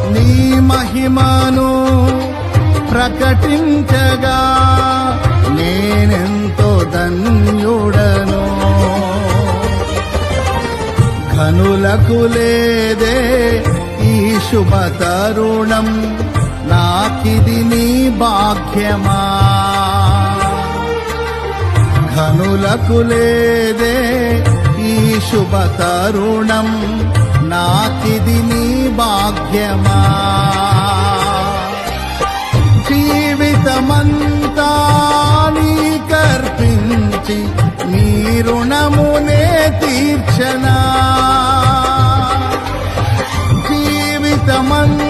నీ మహిమను ప్రకటించగా నేనెంతో ధన్యుడను. ఘనులకు లేదే ఈ శుభ తరుణం, నాకిది నీ భాగ్యమా. ఘనులకు లేదే ఈ శుభ తరుణం, నాకిది నీ భాగ్యమా. జీవితమంతా నీకర్పించి నీ రుణమునే తీర్చనా. జీవితమంతా